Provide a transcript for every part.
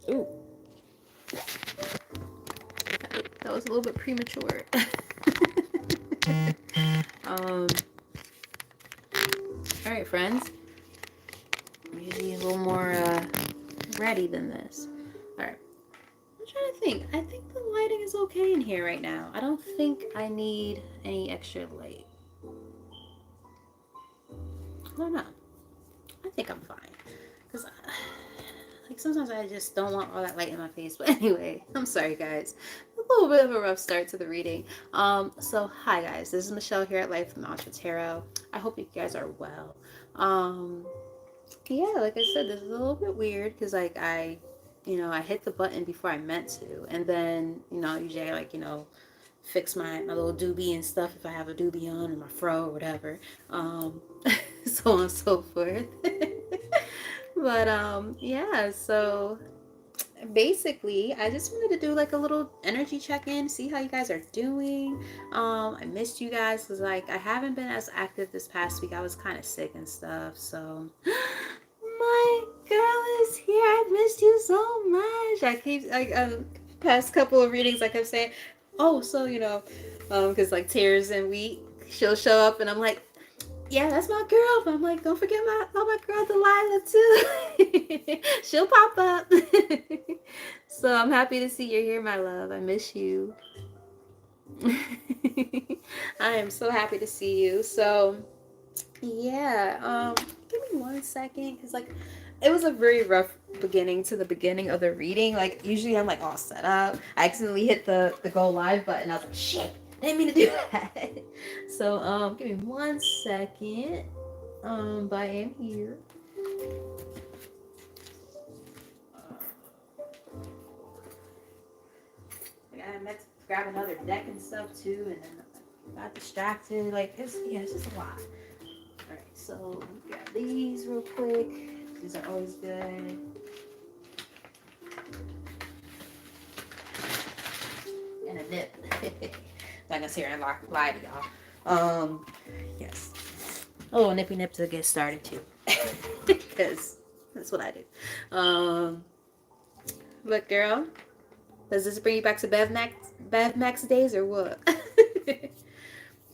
Ooh, that was a little bit premature. All right, friends. I'm usually a little more ready than this. All right. I'm trying to think. I think the lighting is okay in here right now. I don't think I need any extra light. I don't know. I think I'm fine. Because, like, sometimes I just don't want all that light in my face. But anyway, I'm sorry, guys. A little bit of a rough start to the reading. So, hi, guys. This is Michelle here at Life from Mantra Tarot. I hope you guys are well. Yeah, like I said, this is a little bit weird because, like, I hit the button before I meant to. And then, usually I, like, fix my little doobie and stuff if I have a doobie on or my fro or whatever. Um, so on and so forth. But yeah, so basically I just wanted to do like a little energy check-in, see how you guys are doing. I missed you guys because like I haven't been as active this past week. I was kind of sick and stuff. So my girl is here. I missed you so much. I keep like past couple of readings I kept saying, oh, so because like Tears and Wheat, she'll show up and I'm like, yeah, that's my girl. But I'm like, don't forget my girl Delilah too. She'll pop up. So I'm happy to see you're here, my love. I miss you. I am so happy to see you. So yeah, give me 1 second, because like it was a very rough beginning to the beginning of the reading. Like usually I'm like all set up. I accidentally hit the go live button. I was like, shit, I didn't mean to do that. So give me 1 second. But I am here. I meant to grab another deck and stuff too, and then I got distracted. Like it's just a lot. Alright, so grab these real quick. These are always good. And a nip. Not gonna sit here and lie to y'all. Yes. A little nippy nip to get started too. Because that's what I do. But girl, does this bring you back to Bev Max days or what?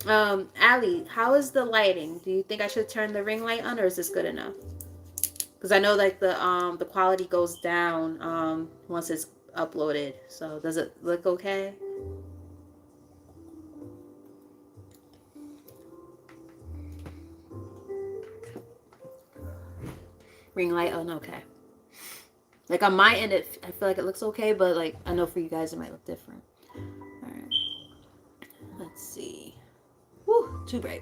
Allie, how is the lighting? Do you think I should turn the ring light on, or is this good enough? Because I know like the quality goes down once it's uploaded. So does it look okay? Ring light on, okay. Like on my end, I feel like it looks okay, but like I know for you guys it might look different. All right, let's see. Woo, too bright.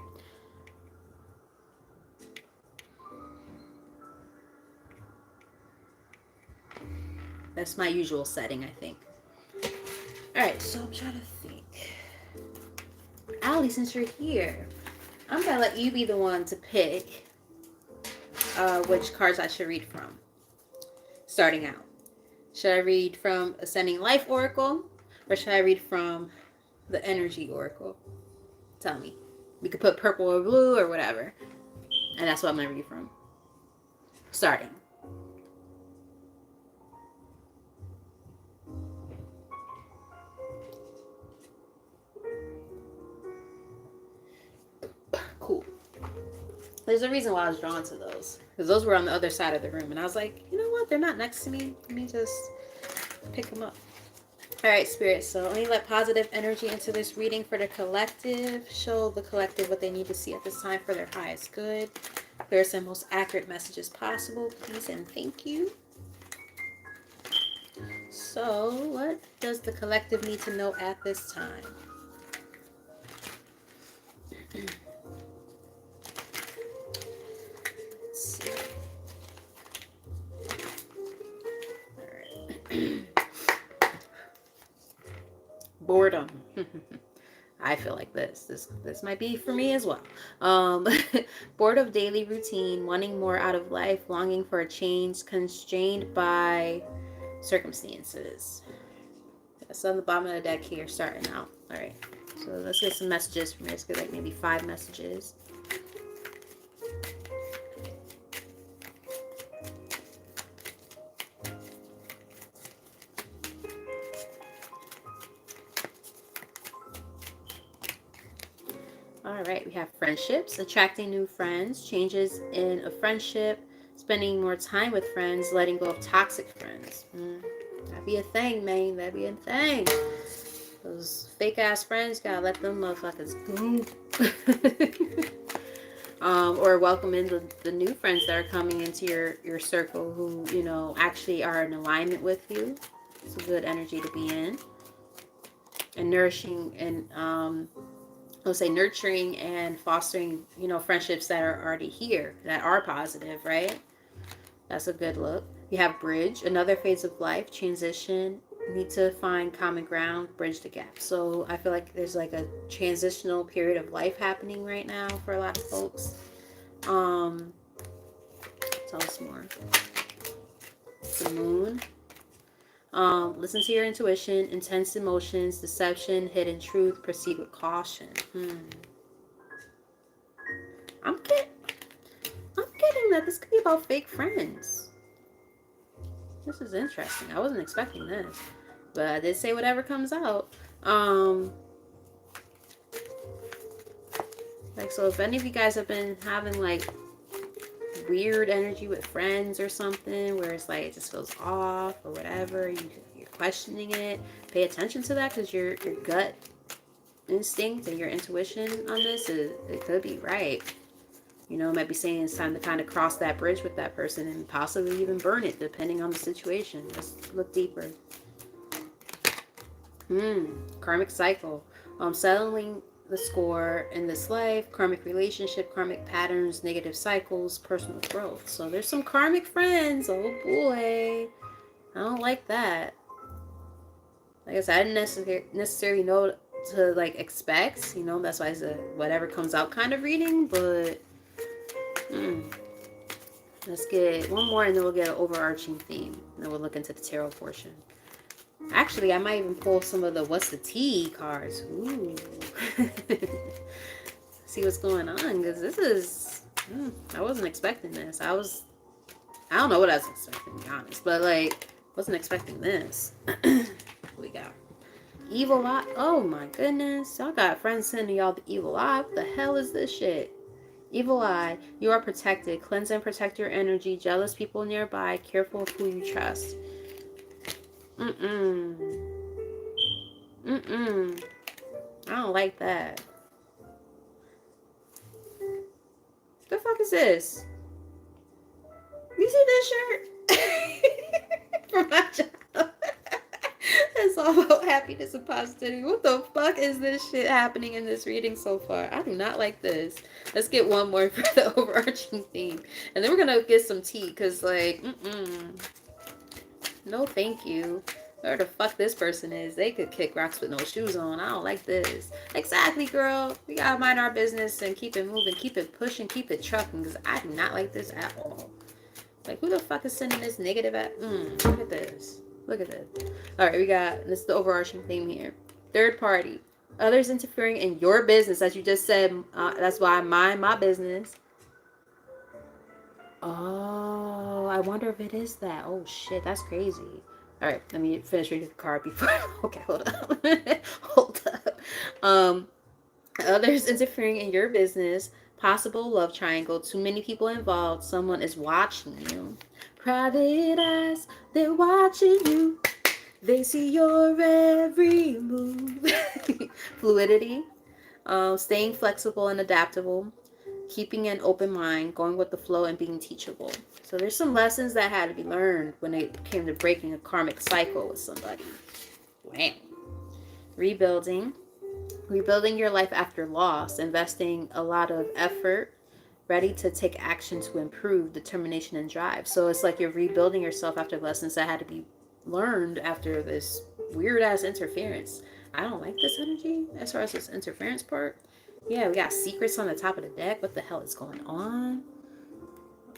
That's my usual setting, I think. All right, so I'm trying to think. Allie, since you're here, I'm gonna let you be the one to pick which cards I should read from. Starting out, should I read from Ascending Life Oracle, or should I read from the Energy Oracle? Tell me. We could put purple or blue or whatever, and that's what I'm gonna read from. Starting. Cool. There's a reason why I was drawn to those, because those were on the other side of the room, and I was like, you know what? They're not next to me. Let me just pick them up. All right, Spirit. So let me let positive energy into this reading for the collective. Show the collective what they need to see at this time for their highest good. Clearest and most accurate messages possible, please and thank you. So, what does the collective need to know at this time? Let's see. All right. Boredom. I feel like this might be for me as well. Bored of daily routine, wanting more out of life, longing for a change, constrained by circumstances. That's on the bottom of the deck here, starting out. All right, so let's get some messages from here. Let's get like maybe 5 messages. All right, we have friendships, attracting new friends, changes in a friendship, spending more time with friends, letting go of toxic friends. That'd be a thing, man. That'd be a thing. Those fake ass friends, gotta let them motherfuckers go. Or welcome in the new friends that are coming into your circle who, you know, actually are in alignment with you. It's a good energy to be in. And nourishing and I'll say nurturing and fostering, you know, friendships that are already here, that are positive, right? That's a good look. You have bridge, another phase of life, transition, need to find common ground, bridge the gap. So I feel like there's like a transitional period of life happening right now for a lot of folks. Um, tell us more. The moon. Listen to your intuition, intense emotions, deception, hidden truth, proceed with caution. I'm getting that this could be about fake friends. This is interesting. I wasn't expecting this, but I did say whatever comes out. Like, so if any of you guys have been having like weird energy with friends or something where it's like it just feels off or whatever, you're questioning it, pay attention to that, because your gut instinct and your intuition on this it could be right. You know, it might be saying it's time to kind of cross that bridge with that person and possibly even burn it, depending on the situation. Let's look deeper. Karmic cycle. Settling the score in this life, karmic relationship, karmic patterns, negative cycles, personal growth. So there's some karmic friends. Oh boy. I don't like that. Like I said, I didn't necessarily know to like expect. You know, that's why I said whatever comes out kind of reading, but let's get one more and then we'll get an overarching theme. And then we'll look into the tarot portion. Actually, I might even pull some of the what's the tea cards. Ooh. See what's going on, because this is... I wasn't expecting this. I don't know what I was expecting, to be honest. But, like, wasn't expecting this. We got evil eye. Oh, my goodness. Y'all got friends sending y'all the evil eye. What the hell is this shit? Evil eye. You are protected. Cleanse and protect your energy. Jealous people nearby. Careful of who you trust. I don't like that. The fuck is this? You see this shirt? From my job. It's all about happiness and positivity. What the fuck is this shit happening in this reading so far? I do not like this. Let's get one more for the overarching theme. And then we're gonna get some tea, because, like, no thank you. Whoever the fuck this person is, they could kick rocks with no shoes on. I don't like this. Exactly, girl. We gotta mind our business and keep it moving, keep it pushing, keep it trucking, because I do not like this at all. Like, who the fuck is sending this negative at? Look at this. Look at this. Alright, we got, this is the overarching theme here. Third party. Others interfering in your business, as you just said. That's why I mind my business. Oh, I wonder if it is that. Oh, shit, that's crazy. All right, let me finish reading the card before. Okay, hold up. Hold up. Others interfering in your business. Possible love triangle. Too many people involved. Someone is watching you. Private eyes, they're watching you. They see your every move. Fluidity. Staying flexible and adaptable. Keeping an open mind, going with the flow, and being teachable. So there's some lessons that had to be learned when it came to breaking a karmic cycle with somebody. Wow. Rebuilding your life after loss, investing a lot of effort, ready to take action to improve, determination and drive. So it's like you're rebuilding yourself after lessons that had to be learned after this weird ass interference. I don't like this energy as far as this interference part. Yeah, we got secrets on the top of the deck. What the hell is going on?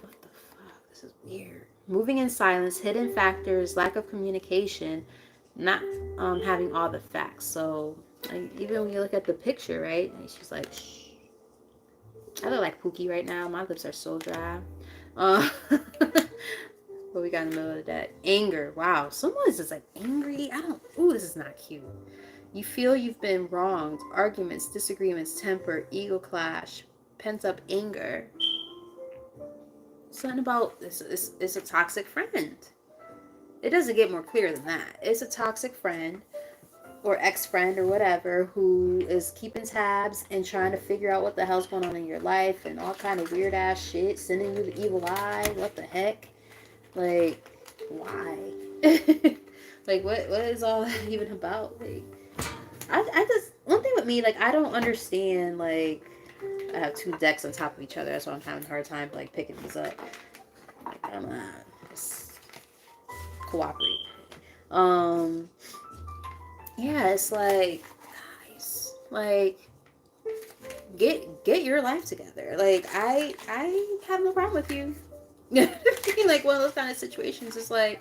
What the fuck? This is weird. Moving in silence, hidden factors, lack of communication, not having all the facts. So like, even when you look at the picture, right? And she's like, shh. I look like Pookie right now. My lips are so dry. What we got in the middle of the deck? Anger. Wow. Someone is just like angry. Ooh, this is not cute. You feel you've been wronged. Arguments, disagreements, temper, ego clash, pent up anger. Something about this is a toxic friend. It doesn't get more clear than that. It's a toxic friend or ex-friend or whatever who is keeping tabs and trying to figure out what the hell's going on in your life and all kind of weird ass shit, sending you the evil eye. What the heck? Like, why? Like, what is all that even about? Like, I just, one thing with me, like, I don't understand, like, I have two decks on top of each other. That's why I'm having a hard time, like, picking these up. Like, I'm not just cooperate. Yeah, it's like, guys, like, get your life together. Like, I have no problem with you. Like, one of those kind of situations is like,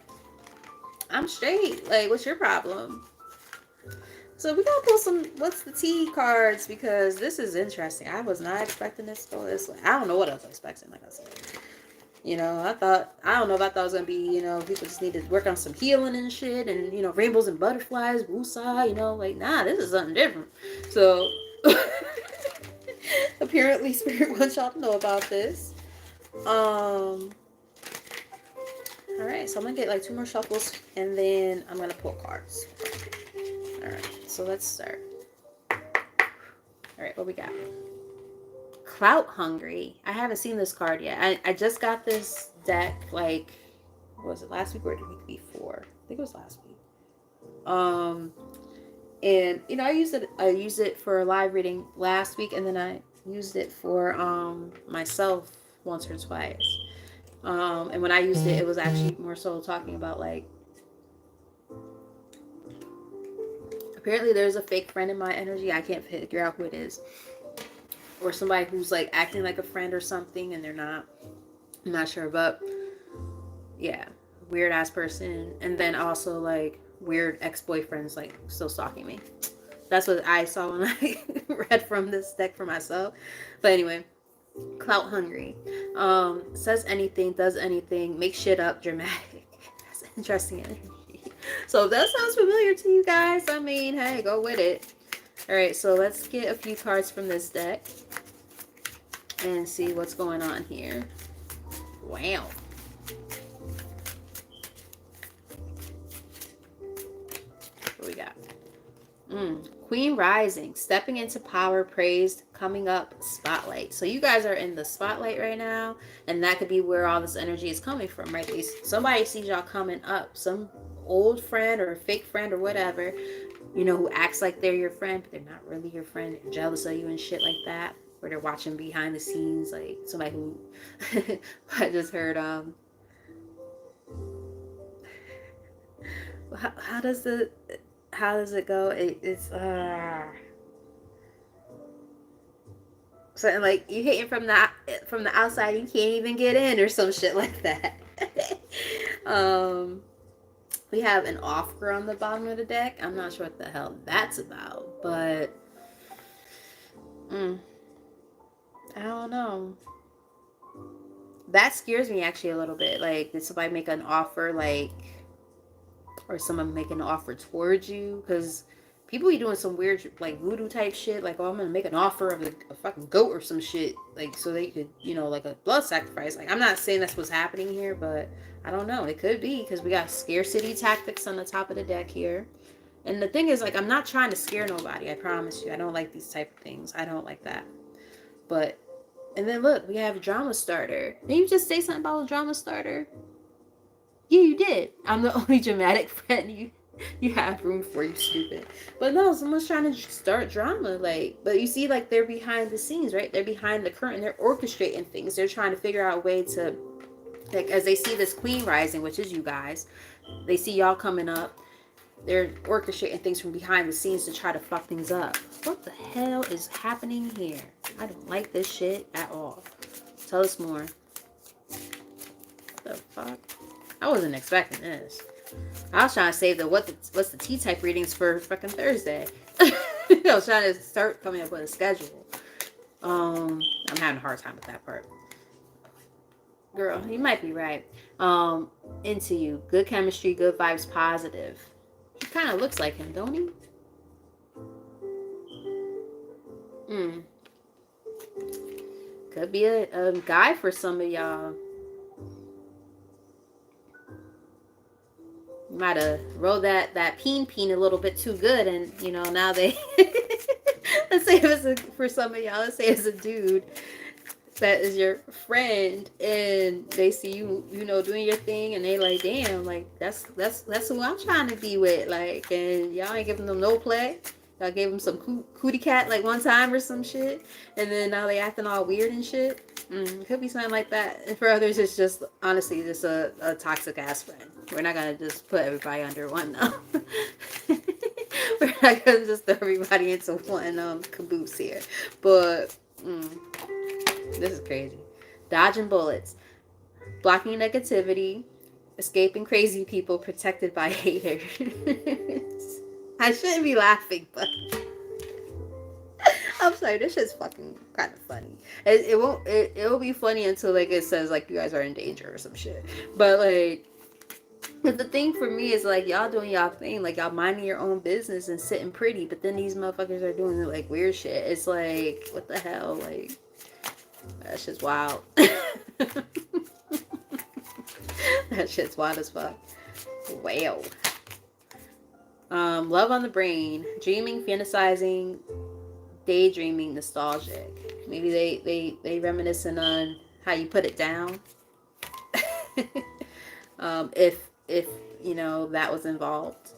I'm straight. Like, what's your problem? So we gotta pull some what's the tea cards because this is interesting. I was not expecting this to go this way. I don't know what I was expecting, like I said. You know, I don't know if I thought it was gonna be, you know, people just need to work on some healing and shit and, you know, rainbows and butterflies, woosah, you know, like, nah, this is something different. So apparently Spirit wants y'all to know about this. Alright, so I'm gonna get like 2 more shuffles and then I'm gonna pull cards. Alright, so let's start. Alright, what we got? Clout hungry. I haven't seen this card yet. I just got this deck like, what was it, last week or the week before? I think it was last week. And you know, I used it for a live reading last week, and then I used it for myself once or twice. And when I used it, it was actually more so talking about like, apparently there's a fake friend in my energy. I can't figure out who it is. Or somebody who's like acting like a friend or something and they're not. I'm not sure, but yeah, weird ass person. And then also like weird ex-boyfriends like still stalking me. That's what I saw when I read from this deck for myself. But anyway, clout hungry. Says anything, does anything, makes shit up, dramatic. That's interesting energy. So if that sounds familiar to you guys, I mean, hey, go with it. Alright, so let's get a few cards from this deck and see what's going on here. Wow. What we got? Queen rising, stepping into power, praised, coming up, spotlight. So you guys are in the spotlight right now, and that could be where all this energy is coming from, right? Somebody sees y'all coming up, some old friend or a fake friend or whatever, you know, who acts like they're your friend, but they're not really your friend. They're jealous of you and shit like that. Or they're watching behind the scenes, like somebody who I just heard. How does it go? It's something like you hating from the outside, you can't even get in, or some shit like that. We have an offer on the bottom of the deck. I'm not sure what the hell that's about, but I don't know. That scares me actually a little bit. Like, did somebody make an offer, like, or someone make an offer towards you? Because people be doing some weird, like, voodoo type shit. Like, oh, I'm gonna make an offer of a fucking goat or some shit, like, so they could, you know, like a blood sacrifice. Like, I'm not saying that's what's happening here, but I don't know. It could be, because we got scarcity tactics on the top of the deck here. And the thing is, like, I'm not trying to scare nobody. I promise you. I don't like these type of things. I don't like that. But, and then look, we have a drama starter. Didn't you just say something about a drama starter? Yeah, you did. I'm the only dramatic friend you have room for, you stupid. But no, someone's trying to start drama. Like, but you see, like, they're behind the scenes, right? They're behind the curtain. They're orchestrating things. They're trying to figure out a way to, like, as they see this queen rising, which is you guys, they see y'all coming up. They're orchestrating things from behind the scenes to try to fuck things up. What the hell is happening here? I don't like this shit at all. Tell us more. What the fuck? I wasn't expecting this. I was trying to save what's the T-type readings for fucking Thursday. I was trying to start coming up with a schedule. I'm having a hard time with that part. Girl, you might be right. Into you. Good chemistry, good vibes, positive. He kind of looks like him, don't he? Mm. Could be a guy for some of y'all. Might have rolled that peen a little bit too good, and you know now they. Let's say it was for some of y'all. Let's say it's a dude that is your friend, and they see you, you know, doing your thing, and they like, damn, like that's who I'm trying to be with, like, and y'all ain't giving them no play. Y'all gave them some cootie cat like one time or some shit, and then now they acting all weird and shit. Could be something like that. And for others, it's just honestly just a toxic ass friend. We're not gonna just put everybody under one though. We're not gonna just throw everybody into one caboose here. But this is crazy. Dodging bullets, blocking negativity, escaping crazy people, protected by haters. I shouldn't be laughing, but I'm sorry. This shit's fucking kind of funny. It won't. It will be funny until like it says like you guys are in danger or some shit. But like, but the thing for me is like y'all doing y'all thing, like y'all minding your own business and sitting pretty, but then these motherfuckers are doing like weird shit. It's like what the hell, like that shit's wild. That shit's wild as fuck. Wow. Love on the brain, dreaming, fantasizing, daydreaming, nostalgic. Maybe they reminiscing on how you put it down. If you know that was involved,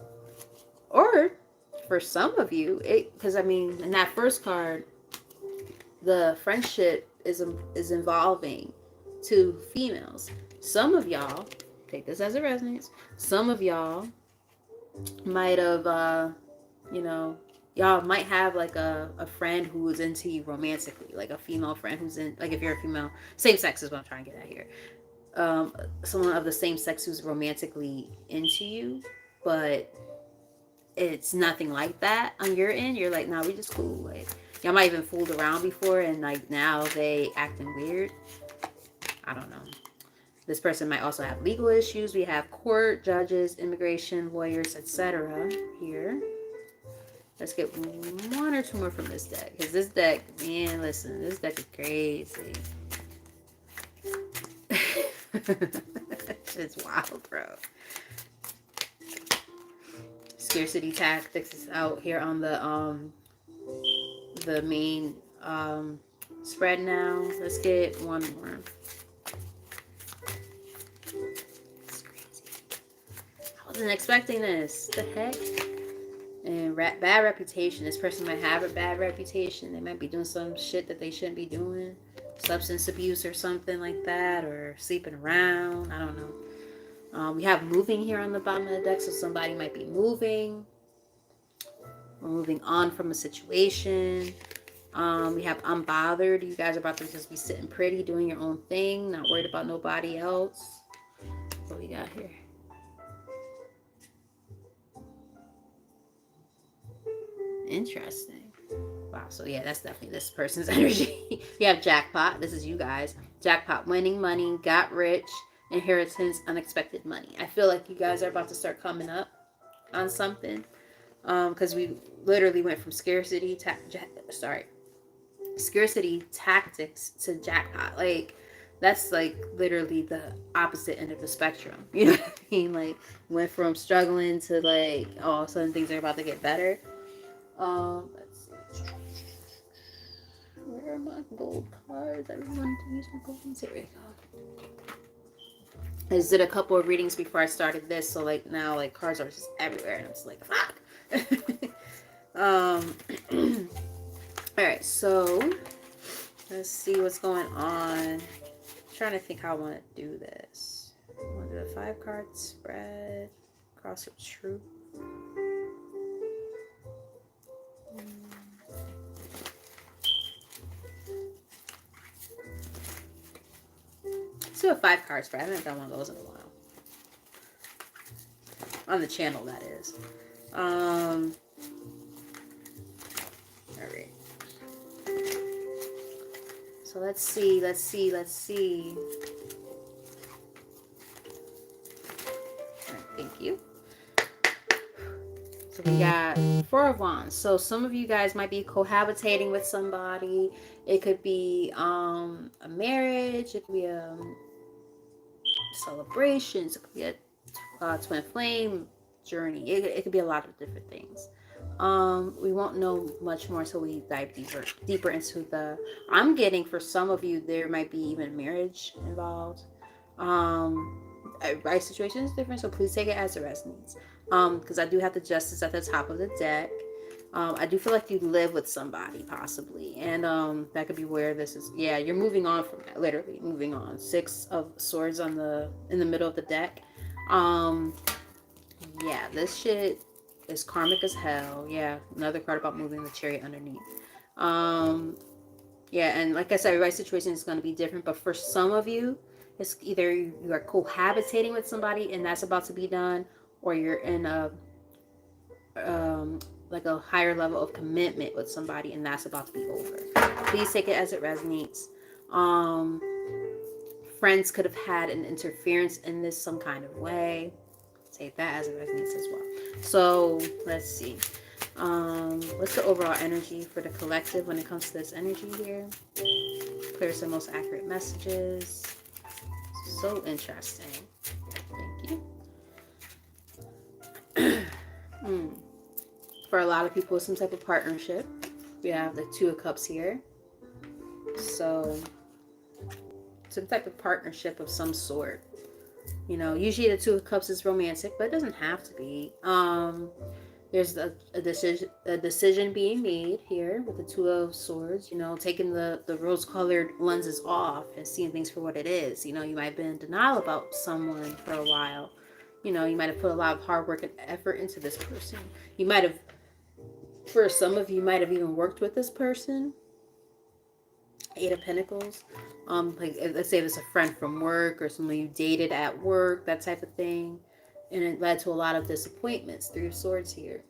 or for some of you, because I mean, in that first card, the friendship is involving two females. Some of y'all take this as it resonates. Some of y'all might have, you know, y'all might have like a friend who is into you romantically, like a female friend who's in, like if you're a female, same sex is what I'm trying to get at here. Someone of the same sex who's romantically into you, but it's nothing like that on your end. You're like, nah, we just cool. Like, y'all might even fooled around before, and like now they acting weird. I don't know. This person might also have legal issues. We have court, judges, immigration, lawyers, etc. here. Let's get one or two more from this deck. Because this deck, man, listen, this deck is crazy. It's wild, bro. Scarcity tactics is out here on the main spread now. Let's get one more. I wasn't expecting this. The heck? And bad reputation. This person might have a bad reputation. They might be doing some shit that they shouldn't be doing. Substance abuse or something like that. Or sleeping around. I don't know. We have moving here on the bottom of the deck. So somebody might be moving. We're moving on from a situation. We have unbothered. You guys are about to just be sitting pretty, doing your own thing. Not worried about nobody else. What we got here? Interesting. Wow. So yeah, that's definitely this person's energy. You have jackpot. This is you guys. Jackpot, winning money, got rich, inheritance, unexpected money. I feel like you guys are about to start coming up on something. Because we literally went from scarcity tactics to jackpot. Like that's like literally the opposite end of the spectrum. You know what I mean? Like went from struggling to like all of a sudden things are about to get better. Let's see. Where are my gold cards? Everyone use my gold ones. Here we go. I just did a couple of readings before I started this, so like now like cards are just everywhere, and I'm just like fuck. All right, so let's see what's going on. I'm trying to think how I want to do this. I want to do a 5-card spread, cross of truth. Let's do a 5-card spread. I haven't done one of those in a while. On the channel, that is. All right. So let's see. All right, thank you. So we got Four of Wands. So some of you guys might be cohabitating with somebody. It could be a marriage. It could be a celebrations. It could be a twin flame journey. It could be a lot of different things. We won't know much more until we dive deeper into the. I'm getting for some of you there might be even marriage involved. Um, Everybody's situation is different, so please take it as it resonates. Because I do have the Justice at the top of the deck. I do feel like you live with somebody possibly, and that could be where this is. Yeah, you're moving on from that. Literally moving on. Six of Swords on the in the middle of the deck. Um, yeah, this shit is karmic as hell. Yeah, another card about moving the chariot underneath. Um, yeah, and like I said, everybody's situation is going to be different, but for some of you, it's either you are cohabitating with somebody and that's about to be done, or you're in a like a higher level of commitment with somebody and that's about to be over. Please take it as it resonates. Um, Friends could have had an interference in this some kind of way. Take that as it resonates as well. So let's see. What's the overall energy for the collective when it comes to this energy here? Clear some most accurate messages. So interesting. Thank you. For a lot of people, some type of partnership. We have the Two of Cups here. So some type of partnership of some sort. You know, usually the Two of Cups is romantic, but it doesn't have to be. There's a decision being made here with the Two of Swords. You know, taking the rose-colored lenses off and seeing things for what it is. You know, you might have been in denial about someone for a while. You know, you might have put a lot of hard work and effort into this person. You might have, for some of you, might have even worked with this person. Eight of Pentacles. Like let's say it's a friend from work or someone you dated at work, that type of thing, and it led to a lot of disappointments. Three of Swords here.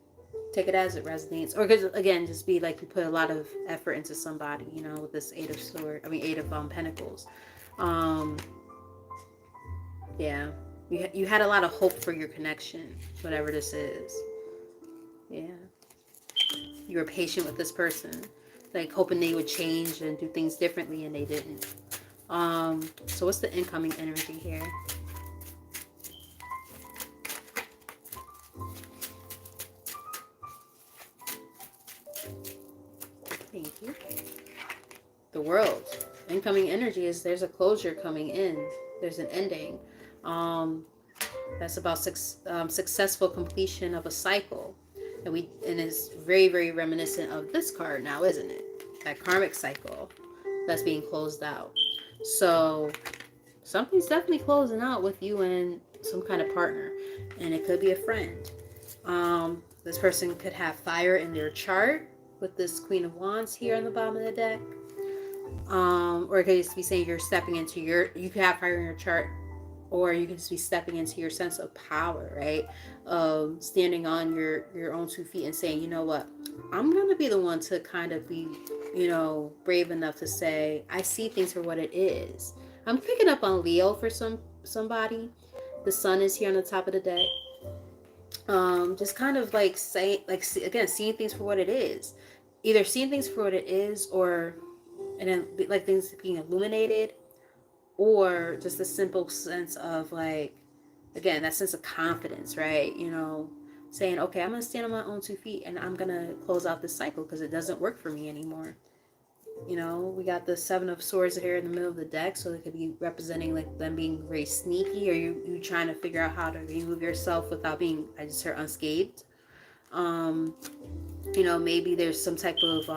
Take it as it resonates, or because again, just be like you put a lot of effort into somebody. You know, with this Eight of Pentacles. Yeah, you had a lot of hope for your connection, whatever this is. Yeah, you were patient with this person, like hoping they would change and do things differently, and they didn't. So what's the incoming energy here? Thank you. The World. Incoming energy is there's a closure coming in. There's an ending. That's about successful completion of a cycle. And it's very, very reminiscent of this card now, isn't it? That karmic cycle that's being closed out. So something's definitely closing out with you and some kind of partner. And it could be a friend. This person could have fire in their chart with this Queen of Wands here on the bottom of the deck. Or it could just be saying you're stepping into you could have fire in your chart, or you can just be stepping into your sense of power, right? Standing on your own 2 feet and saying, you know what, I'm going to be the one to kind of be, you know, brave enough to say, I see things for what it is. I'm picking up on Leo for somebody. The sun is here on the top of the deck. Just kind of like saying, like, again, seeing things for what it is. Either seeing things for what it is, or, and then like things being illuminated, or just a simple sense of like, again, that sense of confidence, right? You know, saying, okay, I'm going to stand on my own 2 feet and I'm going to close out this cycle because it doesn't work for me anymore. You know, we got the Seven of Swords here in the middle of the deck, so it could be representing like them being very sneaky, or you trying to figure out how to remove yourself without being, I just heard, unscathed. You know, maybe there's some type of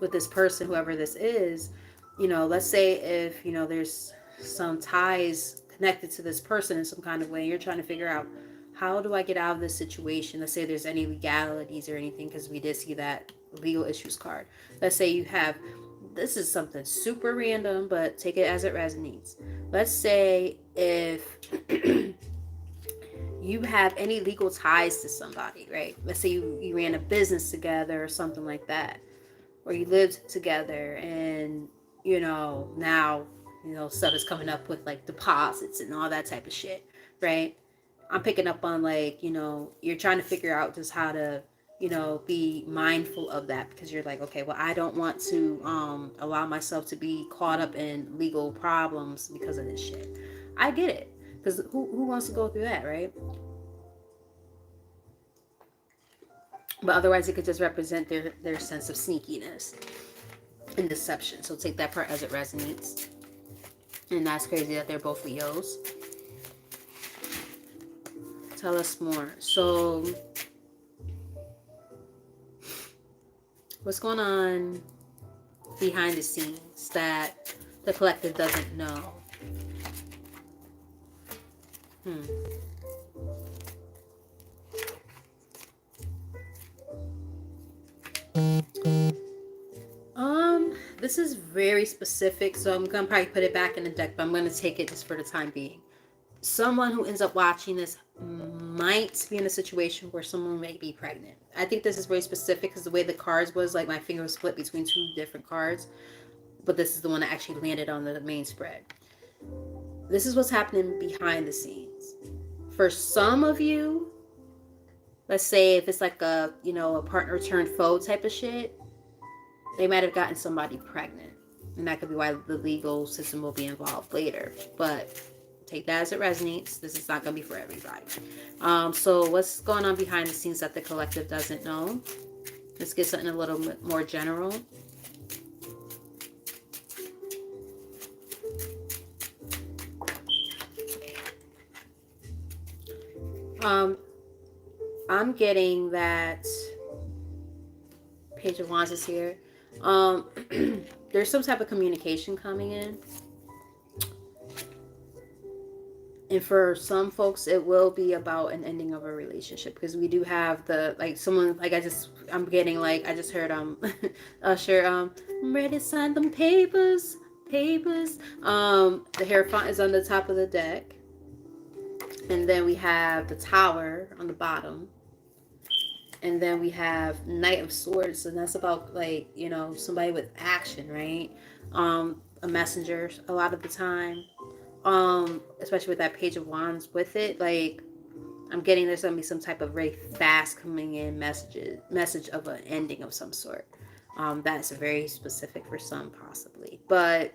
with this person, whoever this is, you know, let's say if, you know, there's some ties connected to this person in some kind of way, you're trying to figure out, how do I get out of this situation? Let's say there's any legalities or anything, because we did see that legal issues card. Let's say you have, this is something super random, but take it as it resonates. Let's say if you have any legal ties to somebody, right? Let's say you ran a business together or something like that, or you lived together, and, you know, now, you know, stuff is coming up with like deposits and all that type of shit, right? I'm picking up on like, you know, you're trying to figure out just how to, you know, be mindful of that, because you're like, okay, well, I don't want to allow myself to be caught up in legal problems because of this shit. I get it, because who wants to go through that, right? But otherwise, it could just represent their sense of sneakiness and deception. So take that part as it resonates. And that's crazy that they're both Leos. Tell us more. So what's going on behind the scenes that the collective doesn't know? This is very specific, so I'm gonna probably put it back in the deck, but I'm gonna take it just for the time being. Someone who ends up watching this might be in a situation where someone may be pregnant. I think this is very specific because the way the cards was, like my finger was split between two different cards, but this is the one that actually landed on the main spread. This is what's happening behind the scenes. For some of you, let's say if it's like a, you know, a partner turned foe type of shit, they might have gotten somebody pregnant. And that could be why the legal system will be involved later. But take that as it resonates. This is not going to be for everybody. So what's going on behind the scenes that the collective doesn't know? Let's get something a little bit more general. I'm getting that Page of Wands is here. There's some type of communication coming in. And for some folks, it will be about an ending of a relationship, because we do have the, like, someone, like, I'm getting, like, I just heard, Usher, I'm ready to sign them papers. The Hierophant is on the top of the deck. And then we have the Tower on the bottom. And then we have Knight of Swords, and that's about, like, you know, somebody with action, right? A messenger a lot of the time. Especially with that Page of Wands with it, like, I'm getting there's gonna be some type of very fast coming in message of an ending of some sort. That's very specific for some, possibly, but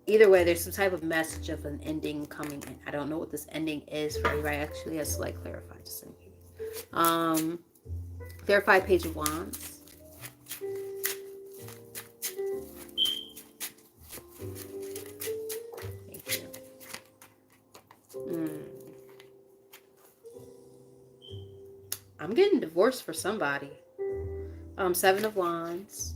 either way, there's some type of message of an ending coming in. I don't know what this ending is for everybody. Actually, has to, like, clarify just in case. Clarify Page of Wands. Thank you. I'm getting divorced for somebody. Seven of Wands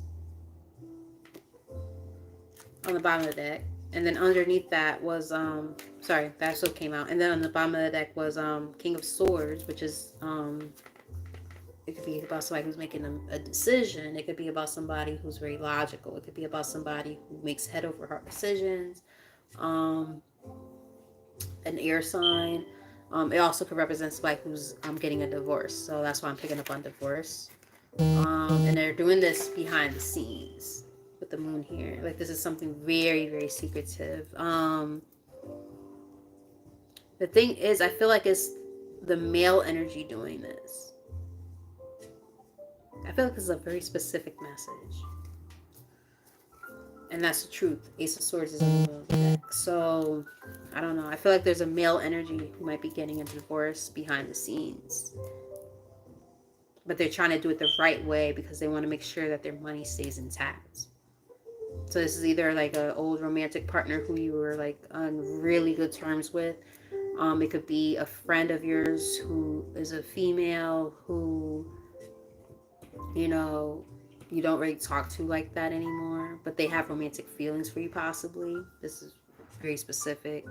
on the bottom of the deck. And then underneath that was, sorry, that still came out. And then on the bottom of the deck was King of Swords, which is, it could be about somebody who's making a decision. It could be about somebody who's very logical. It could be about somebody who makes head over heart decisions. An air sign. It also could represent somebody who's getting a divorce. So that's why I'm picking up on divorce. And they're doing this behind the scenes with the moon here. Like, this is something very, very secretive. The thing is, I feel like it's the male energy doing this. I feel like this is a very specific message. And that's the truth. Ace of Swords is in the middle of the deck. So, I don't know. I feel like there's a male energy who might be getting a divorce behind the scenes. But they're trying to do it the right way because they want to make sure that their money stays intact. So this is either like an old romantic partner who you were, like, on really good terms with. It could be a friend of yours who is a female who, you know, you don't really talk to like that anymore, but they have romantic feelings for you, possibly. This is very specific.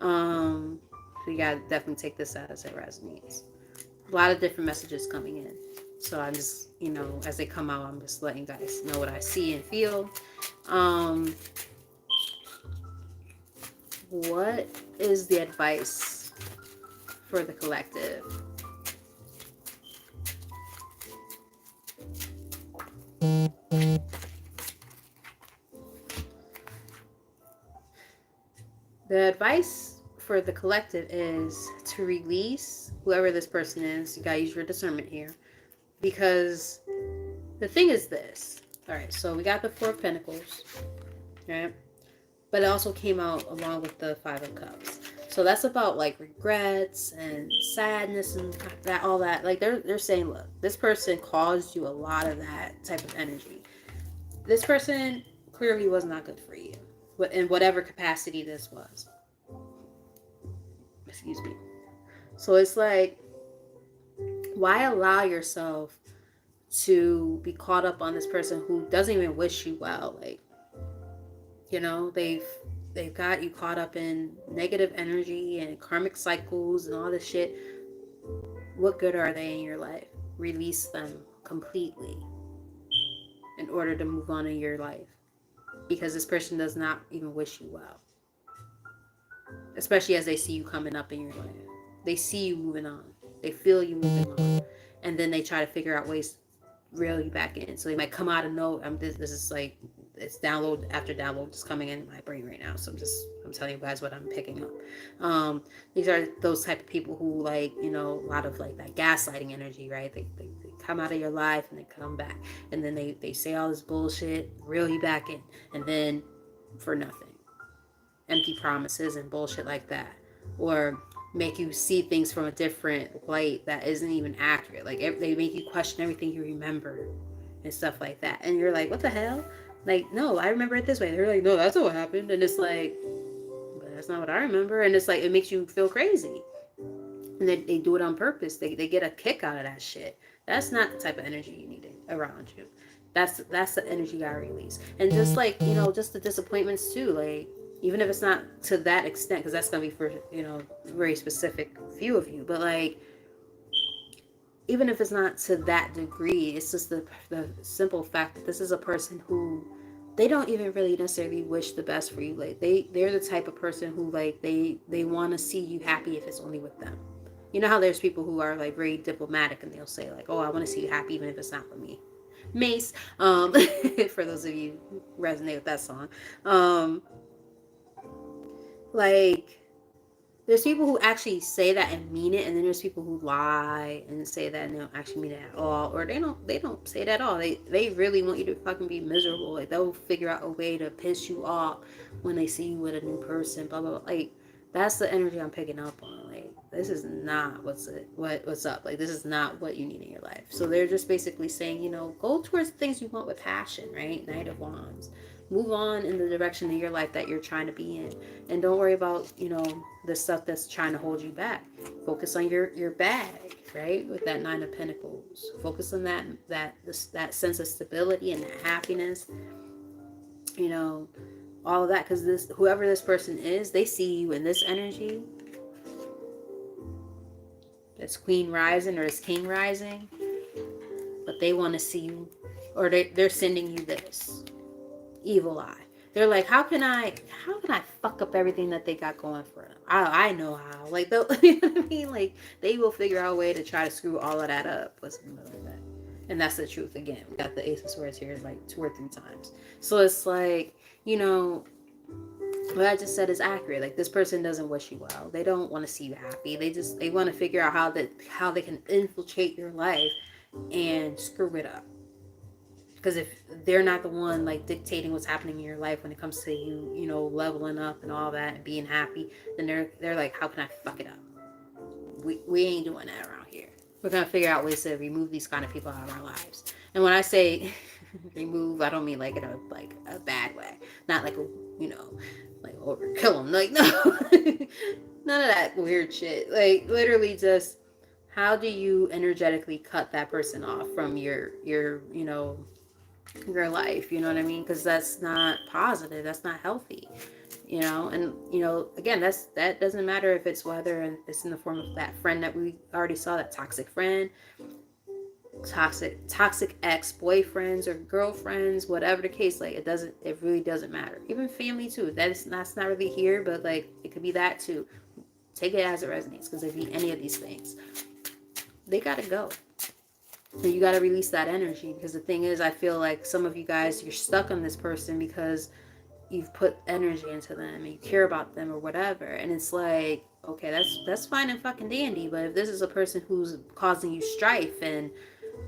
So you gotta definitely take this as it resonates. A lot of different messages coming in. So I'm just, you know, as they come out, I'm just letting you guys know what I see and feel. What is the advice for the collective? The advice for the collective is to release whoever this person is. You gotta use your discernment here. Because the thing is this. All right, so we got the Four of Pentacles, right? But it also came out along with the Five of Cups. So that's about like regrets and sadness and that, all that. Like they're saying, look, this person caused you a lot of that type of energy. This person clearly was not good for you, in whatever capacity this was. Excuse me. So it's like, why allow yourself to be caught up on this person who doesn't even wish you well? Like, you know, they've got you caught up in negative energy and karmic cycles and all this shit. What good are they in your life? Release them completely in order to move on in your life, because this person does not even wish you well, especially as they see you coming up in your life. They see you moving on, they feel you moving on, and then they try to figure out ways to reel you back in. So they might come out of this is like, it's download after download just coming in my brain right now. So I'm telling you guys what I'm picking up. These are those type of people who, like, you know, a lot of like that gaslighting energy, right? They come out of your life and they come back, and then they say all this bullshit, reel you back in, and then for nothing. Empty promises and bullshit like that. Or make you see things from a different light that isn't even accurate. Like they make you question everything you remember and stuff like that. And you're like, what the hell? Like, no, I remember it this way. They're like, no, that's not what happened. And it's like, but that's not what I remember. And it's like, it makes you feel crazy. And they do it on purpose. They get a kick out of that shit. That's not the type of energy you need around you. That's the energy you gotta release. And just like, you know, just the disappointments too. Like, even if it's not to that extent, because that's gonna be for, you know, very specific few of you. But like, even if it's not to that degree, it's just the simple fact that this is a person who, they don't even really necessarily wish the best for you. Like they're the type of person who, like, they want to see you happy if it's only with them. You know how there's people who are like very diplomatic and they'll say like, oh, I want to see you happy even if it's not with me. Mace, for those of you who resonate with that song. Like, there's people who actually say that and mean it, and then there's people who lie and say that and they don't actually mean it at all, or they don't say it at all. They really want you to fucking be miserable. Like, they'll figure out a way to piss you off when they see you with a new person, blah blah blah. Like, that's the energy I'm picking up on. Like, this is not what's up. Like, this is not what you need in your life. So they're just basically saying, you know, go towards the things you want with passion, right? Knight of Wands. Move on in the direction of your life that you're trying to be in, and don't worry about, you know, the stuff that's trying to hold you back. Focus on your bag, right? With that Nine of Pentacles, focus on that sense of stability and that happiness, you know, all of that. Because whoever this person is, they see you in this energy. It's Queen rising or it's King rising, but they want to see you, or they're sending you this evil eye. They're like, how can I fuck up everything that they got going for them? I know how. Like, you know what I mean? Like, they will figure out a way to try to screw all of that up. And that's the truth. Again, we got the Ace of Swords here like 2 or 3 times. So it's like, you know, what I just said is accurate. Like, this person doesn't wish you well. They don't want to see you happy. They want to figure out how they can infiltrate your life and screw it up. Because if they're not the one like dictating what's happening in your life when it comes to you, you know, leveling up and all that and being happy, then they're like, how can I fuck it up? We ain't doing that around here. We're gonna figure out ways to remove these kind of people out of our lives. And when I say remove, I don't mean like in a bad way. Not like a, you know, like overkill them. Like, no, none of that weird shit. Like, literally just, how do you energetically cut that person off from your you know, your life? You know what I mean? Because that's not positive. That's not healthy. You know, and you know, again, that doesn't matter if it's whether it's in the form of that friend that we already saw, that toxic friend, toxic ex-boyfriends or girlfriends, whatever the case. Like, it really doesn't matter. Even family too. That's not really here, but like, it could be that too. Take it as it resonates, because if you any of these things, they gotta go. And you gotta release that energy, because the thing is, I feel like some of you guys, you're stuck on this person because you've put energy into them and you care about them or whatever, and it's like, okay, that's fine and fucking dandy, but if this is a person who's causing you strife and,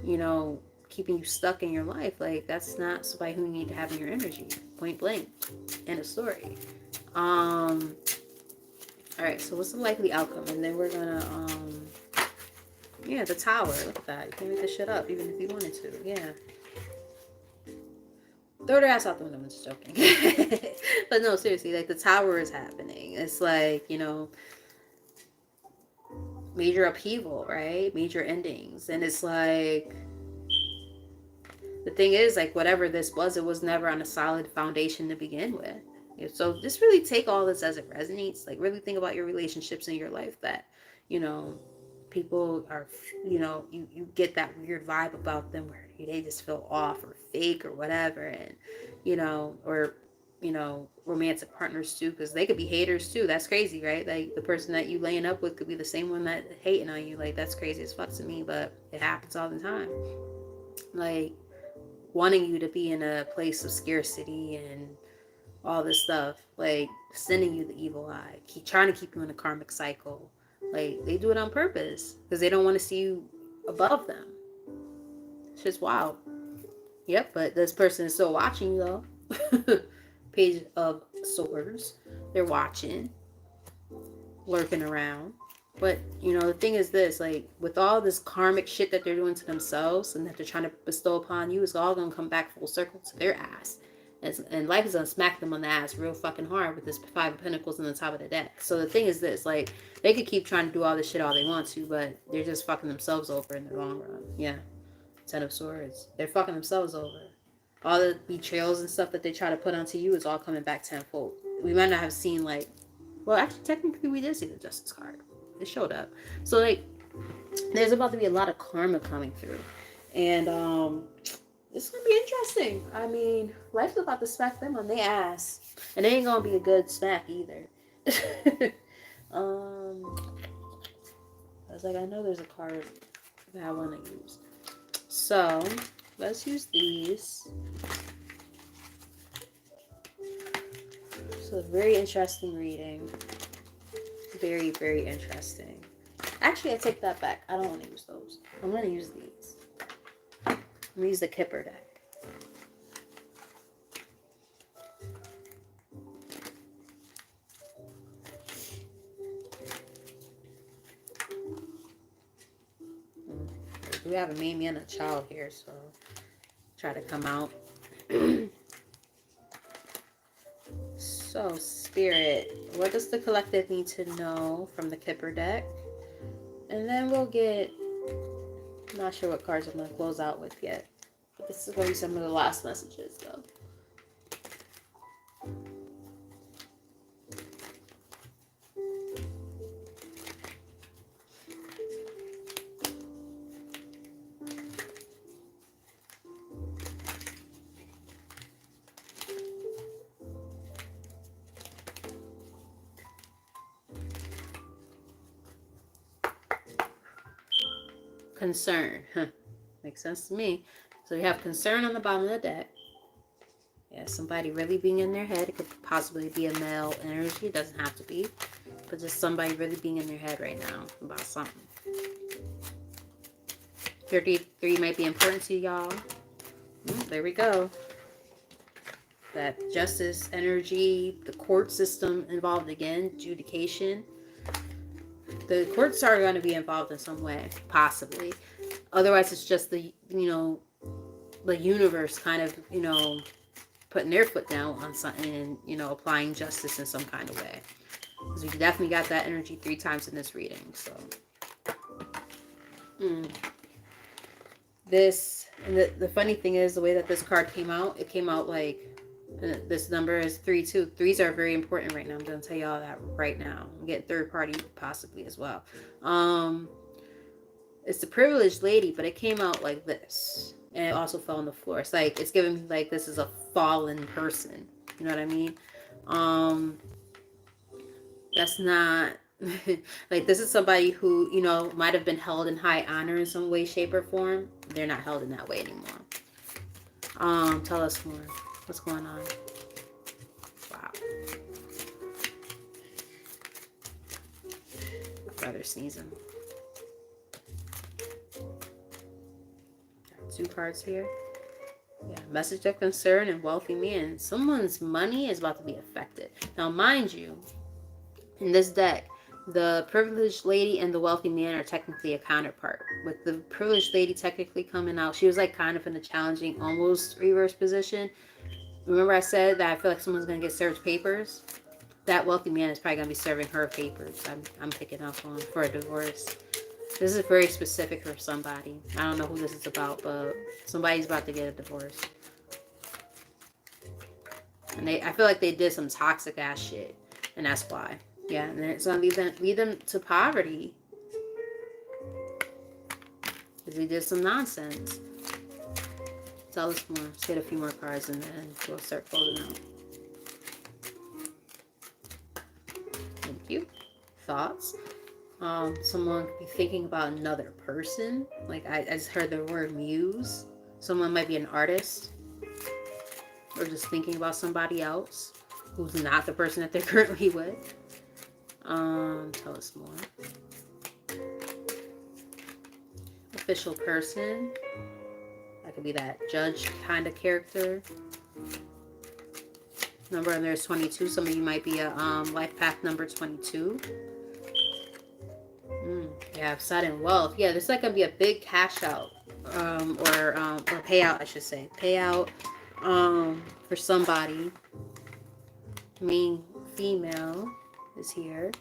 you know, keeping you stuck in your life, like, that's not somebody who you need to have in your energy, point blank. End of story. All right, so what's the likely outcome? And then we're gonna yeah, the Tower. Look at that. You can make this shit up even if you wanted to. Yeah. Throw their ass out the window. I'm just joking. But no, seriously, like, the Tower is happening. It's like, you know, major upheaval, right? Major endings. And it's like, the thing is, like, whatever this was, it was never on a solid foundation to begin with. So just really take all this as it resonates. Like, really think about your relationships in your life that, you know, people are, you know, you get that weird vibe about them where they just feel off or fake or whatever. And, you know, or, you know, romantic partners too, because they could be haters too. That's crazy, right? Like, the person that you laying up with could be the same one that hating on you. Like, that's crazy as fuck to me, but it happens all the time. Like, wanting you to be in a place of scarcity and all this stuff, like sending you the evil eye, trying to keep you in a karmic cycle. Like, they do it on purpose because they don't want to see you above them. It's just wild. Yep, but this person is still watching you though. Page of Swords. They're watching, lurking around. But, you know, the thing is this, like, with all this karmic shit that they're doing to themselves and that they're trying to bestow upon you, it's all going to come back full circle to their ass. And life is going to smack them on the ass real fucking hard with this Five of Pentacles on the top of the deck. So the thing is this, like, they could keep trying to do all this shit all they want to, but they're just fucking themselves over in the long run. Yeah. Ten of Swords. They're fucking themselves over. All the betrayals and stuff that they try to put onto you is all coming back tenfold. We might not have seen, like, well, actually, technically, we did see the Justice card. It showed up. So, like, there's about to be a lot of karma coming through. And it's going to be interesting. I mean, life's about to smack them on their ass. And it ain't going to be a good smack either. I was like, I know there's a card that I want to use. So, let's use these. So, very interesting reading. Very, very interesting. Actually, I take that back. I don't want to use those. I'm going to use these. I'm going to use the Kipper deck. We have a main man and a child here, so try to come out. So, Spirit, what does the collective need to know from the Kipper deck? And then we'll get, I'm not sure what cards I'm going to close out with yet. But this is going to be some of the last messages, though. Concern. Huh. Makes sense to me. So we have concern on the bottom of the deck. Yeah, somebody really being in their head. It could possibly be a male energy. It doesn't have to be. But just somebody really being in their head right now about something. 33 might be important to y'all. There we go. That justice energy, the court system involved again, adjudication. The courts are going to be involved in some way, possibly. Otherwise, it's just the, you know, the universe kind of, you know, putting their foot down on something and, you know, applying justice in some kind of way. Because we definitely got that energy 3 times in this reading, so. This, and the funny thing is, the way that this card came out, it came out like, this number is 3-2. 3s are very important right now. I'm going to tell y'all that right now. I'm getting third party possibly as well. It's the privileged lady, but it came out like this. And it also fell on the floor. It's like, it's giving me like this is a fallen person. You know what I mean? That's not, like, this is somebody who, you know, might have been held in high honor in some way, shape, or form. They're not held in that way anymore. Tell us more. What's going on? brother sneezing. Got 2 cards here. Yeah, message of concern and wealthy man. Someone's money is about to be affected. Now, mind you, in this deck, the privileged lady and the wealthy man are technically a counterpart. With the privileged lady technically coming out, she was like kind of in a challenging, almost reverse position. Remember I said that I feel like someone's going to get served papers? That wealthy man is probably going to be serving her papers. I'm picking up on for a divorce. This is very specific for somebody. I don't know who this is about, but somebody's about to get a divorce. And I feel like they did some toxic ass shit. And that's why. Yeah, and then it's going to lead them to poverty. Because they did some nonsense. Tell us more. Let's get a few more cards and then we'll start closing out. Thank you. Thoughts? Someone could be thinking about another person. Like I just heard the word muse. Someone might be an artist. Or just thinking about somebody else who's not the person that they're currently with. Tell us more. Official person. That could be that judge kind of character. Number on there is 22. Some of you might be a life path number 22. Yeah, sudden wealth. Yeah, there's like gonna be a big cash out, or payout, I should say, payout, for somebody. Female is here.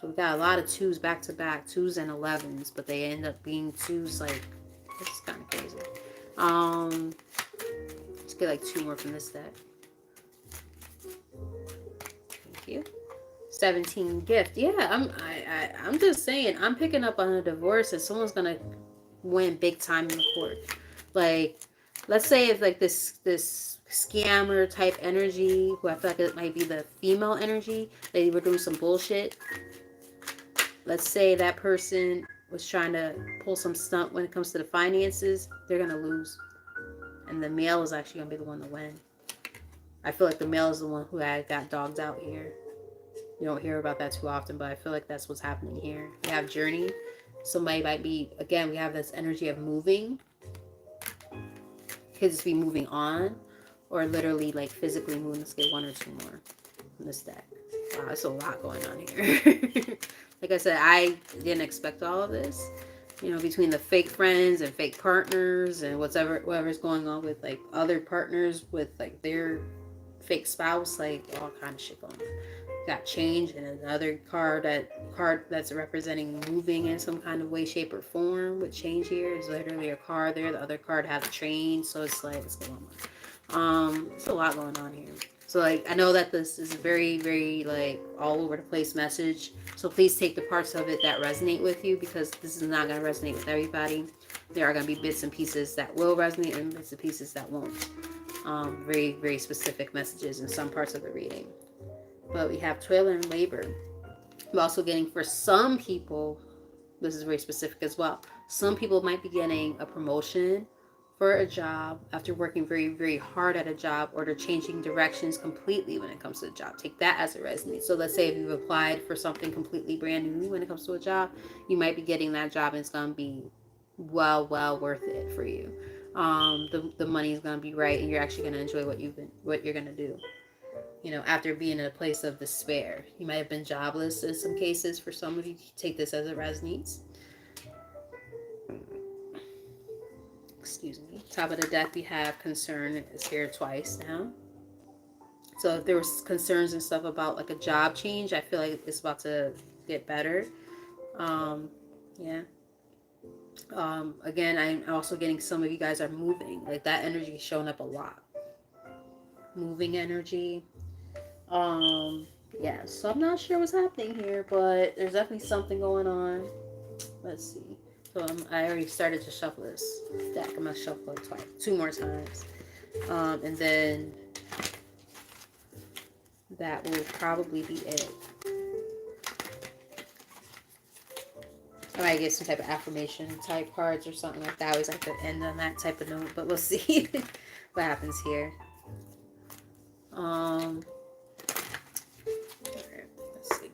So we got a lot of 2s back to back, 2s and 11s, but they end up being 2s. Like, this is kind of crazy. Let's get like 2 more from this deck. Thank you. 17 gift. Yeah, I'm just saying, I'm picking up on a divorce and someone's gonna win big time in the court. Like, let's say if like this scammer type energy, who I feel like it might be the female energy, they were doing some bullshit. Let's say that person was trying to pull some stunt when it comes to the finances, they're gonna lose. And the male is actually gonna be the one to win. I feel like the male is the one who had got dogged out here. You don't hear about that too often, but I feel like that's what's happening here. We have journey. Somebody might be, again, we have this energy of moving. Could just be moving on, or literally like physically moving. Let's get 1 or 2 more from this deck. Wow, there's a lot going on here. Like I said, I didn't expect all of this. You know, between the fake friends and fake partners and whatever's going on with like other partners with like their fake spouse, like all kind of shit going on. Got change, and another card that's representing moving in some kind of way, shape, or form. With change here is literally a card there. The other card has a train, so it's like what's going on? There's a lot going on here. So like I know that this is a very, very like all over the place message. So please take the parts of it that resonate with you, because this is not going to resonate with everybody. There are going to be bits and pieces that will resonate and bits and pieces that won't. Very, very specific messages in some parts of the reading. But we have toil and labor. We're also getting, for some people, this is very specific as well. Some people might be getting a promotion for a job after working very, very hard at a job, or they're changing directions completely when it comes to the job. Take that as a resonate. So let's say if you've applied for something completely brand new when it comes to a job, you might be getting that job and it's going to be well worth it for you. The money is going to be right, and you're actually going to enjoy what you're going to do. You know, after being in a place of despair. You might have been jobless in some cases. For some of you, take this as it resonates. Excuse me. Top of the deck, we have concern is here twice now. So if there was concerns and stuff about like a job change, I feel like it's about to get better. Yeah. Again, I'm also getting some of you guys are moving. Like that energy is showing up a lot. Moving energy. Yeah, so I'm not sure what's happening here, but there's definitely something going on. Let's see. So I already started to shuffle this deck. I'm gonna shuffle it 2 more times. And then that will probably be it. I might get some type of affirmation type cards or something like that. I always like to end on that type of note, but we'll see what happens here. Let's see.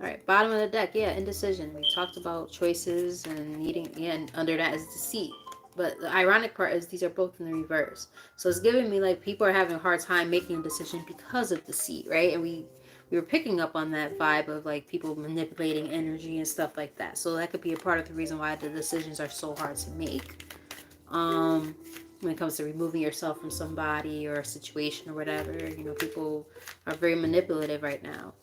All right, bottom of the deck, yeah, indecision. We talked about choices and needing, yeah, and under that is deceit. But the ironic part is these are both in the reverse. So it's giving me like people are having a hard time making a decision because of deceit, right? And we were picking up on that vibe of like people manipulating energy and stuff like that. So that could be a part of the reason why the decisions are so hard to make. Um, when it comes to removing yourself from somebody or a situation or whatever, people are very manipulative right now.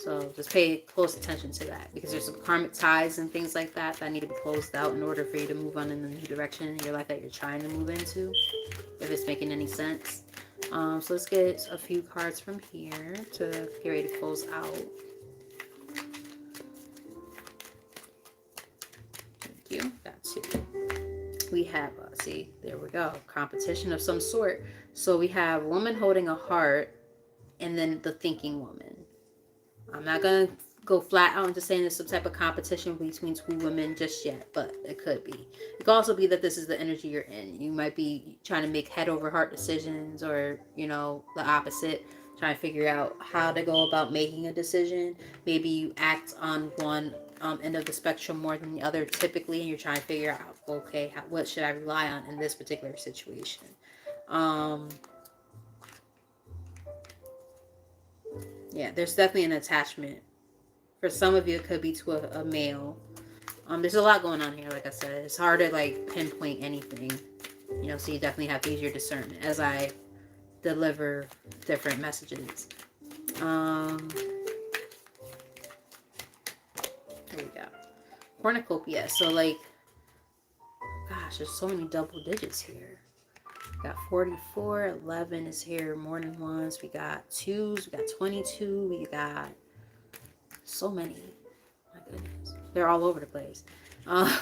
So just pay close attention to that because there's some karmic ties and things like that that need to be closed out in order for you to move on in the new direction in your life that you're trying to move into, if it's making any sense. So let's get a few cards from here to get ready to close out. Thank you. Got two. We have, see, there we go, competition of some sort. So we have woman holding a heart and then the thinking woman. I'm not going to go flat out into saying there's some type of competition between two women just yet, but it could be. It could also be that this is the energy you're in. You might be trying to make head over heart decisions or, the opposite, trying to figure out how to go about making a decision. Maybe you act on one end of the spectrum more than the other typically, and you're trying to figure out, okay, what should I rely on in this particular situation? Yeah, there's definitely an attachment. For some of you, it could be to a male. There's a lot going on here. Like I said, it's hard to like pinpoint anything. So you definitely have to use your discernment as I deliver different messages. Here we go. Cornucopia. So like, gosh, there's so many double digits here. We got 44, 11 is here more than once. We got twos, we got 22, we got so many. My goodness. They're all over the place. Yeah,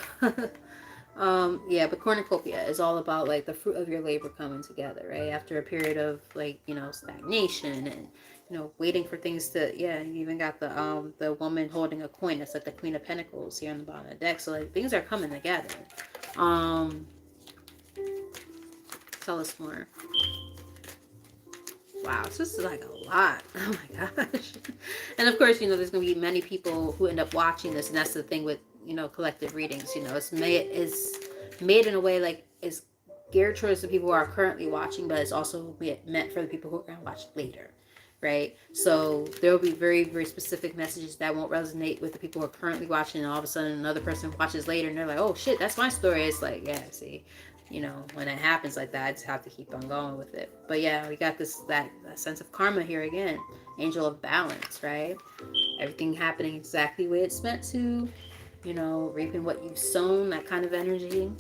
but cornucopia is all about like the fruit of your labor coming together, right? After a period of like, stagnation and, waiting for things to, yeah, you even got the woman holding a coin. That's like the Queen of Pentacles here on the bottom of the deck. So like things are coming together. Tell us more. Wow, it's just like a lot. Oh my gosh. And of course, there's going to be many people who end up watching this. And that's the thing with, collective readings. It's made in a way like it's geared towards the people who are currently watching, but it's also meant for the people who are going to watch later. Right? So there will be very, very specific messages that won't resonate with the people who are currently watching. And all of a sudden, another person watches later and they're like, oh shit, that's my story. It's like, yeah, see. When it happens like that, I just have to keep on going with it. But yeah, we got that sense of karma here again. Angel of balance, right? Everything happening exactly the way it's meant to. Reaping what you've sown, that kind of energy.